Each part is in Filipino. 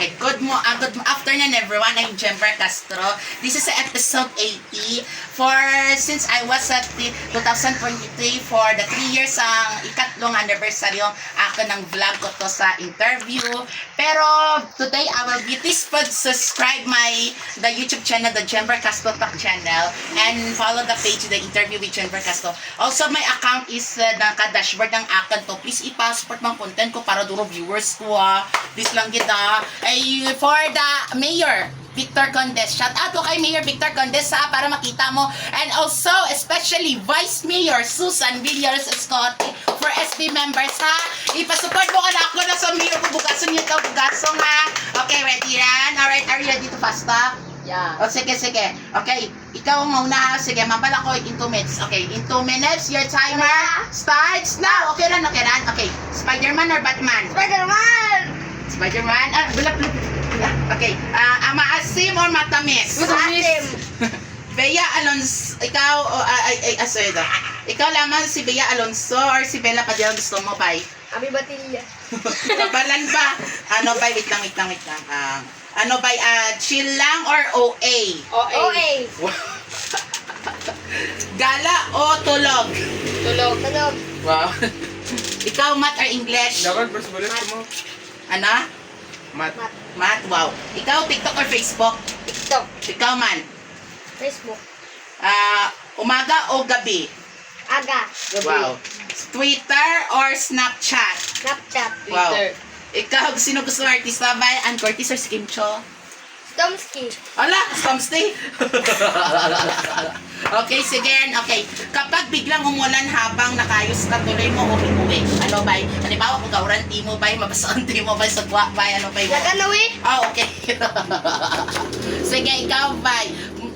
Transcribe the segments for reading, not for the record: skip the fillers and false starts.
Okay, good afternoon everyone. I'm Jember Castro. This is episode 80. Since I was at the 2023 for the 3 years ang ikatlong anniversary ako ng vlog ko to sa interview. Pero today I will be subscribe the YouTube channel, the Jember Castro Talk channel, and follow the page, the interview with Jember Castro. Also my account is naka-dashboard ng akin to. Please i-passport mga content ko para duro viewers ko This lang kita. Ay, for the mayor, Victor Condes. Shout out ko kay Mayor Victor Condes para makita mo. And also, especially Vice Mayor Susan Villas Escote for SB members Ipasupport mo ka na ako na sa mayor ko. Bukason nyo ito. Bukason Okay, ready yan? Alright, are you ready to fast talk? Yeah. O, sige. Okay, ikaw muna. Sige, mabala ko in 2 minutes. Okay, in 2 minutes, your timer starts now. Okay ran. Okay, Spider-Man or Batman? Spider-Man? Okay, maasim or matamis? Matamis. Bea Alonso, ikaw lamang si Bea Alonso or si Bella Padilla gusto mo, bay? Abi Batilla. Balan ba? Ano, bay? Wait lang. Ano, bay? Chill lang or OA? OA. Gala o tulog? Tulog. Wow. Ikaw, math or English? Dapat first bullet mo. Ano? Mat. Math, wow. Ikaw, TikTok or Facebook? TikTok. Ikaw man. Facebook. Umaga o gabi? Aga. Wow. Twitter or Snapchat? Snapchat. Wow. Ikaw, sino gusto ng artista ba? Ann Curtis or Kim Cho? Tomsky. Ala, Tomsky. Okay, sige. Okay. Kapag biglang umulan habang nakayos ka, tuloy mo o uwi. Ano ba? Halimbawa, kung gauran di mo ba, mabasaan di mo ba, sagwa ba, ano ba? Naganawi? Okay. Sige, ikaw ba?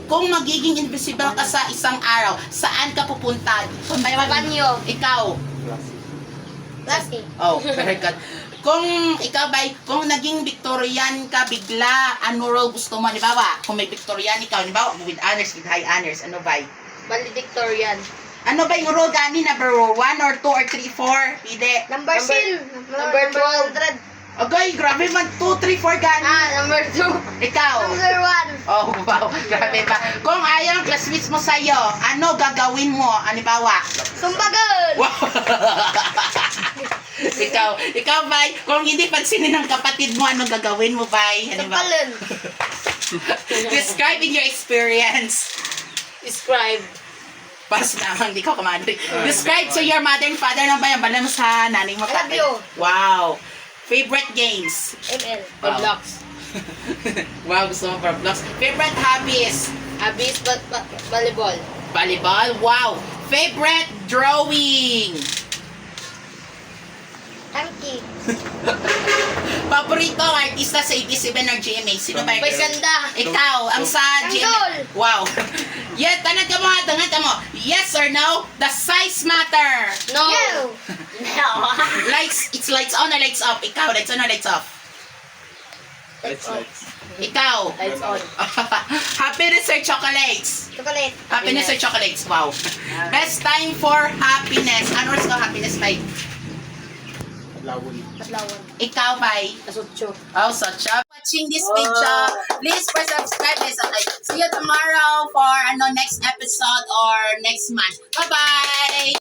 Kung magiging invisible ka sa isang araw, saan ka pupunta? Banyo. Ikaw. Plastic. Oh, very good. Kung kung naging Victorian ka bigla, ano role gusto mo? Halimbawa, kung may Victorian ikaw, halimbawa, with honors, with high honors, ano ba? Valedictorian. Ano ba yung role gani? Number 1 or 2 or 3, 4? Pide. Number 12. Okay, grabe man. 2, 3, 4 gani. Number 2. Ikaw. Number 1. Oh, wow. Grabe ba? Kung ayaw ng classmates mo sa'yo, ano gagawin mo? Halimbawa. Sumbagan. Wow. Ikaw ba? Kung hindi pansinin ng kapatid mo, ano gagawin mo ba? Sampalan. Describing your experience. Describe. Pas naman, hindi ko kamali. Describe to your mother and father ng bayan. Bala mo sa nanay mo. I love you. Wow. Favorite games? ML. Wow. Roblox. Wow, gusto mo Roblox. Favorite hobbies? Abis volleyball. Volleyball? Wow. Favorite drawing? Tanky. Paborito artista sa ABS-CBN or GMA? Sino ba? Paisanda. Ikaw, ang sa GMA. Tanggol. Wow. Yes, tanong mo. Yes or no? The size matter. No. It's lights on or lights off? Ikaw, lights on or lights off? Lights on. Ikaw. Lights on. Happiness or chocolates? Chocolate. Happiness or chocolates? Wow. Best time for happiness. Ano oras ka happiness, Pai? Patlawan. Ikaw, Pai? Asutso. Oh, such a watching this video. Please subscribe guys. Okay. See you tomorrow for next episode or next month. Bye-bye!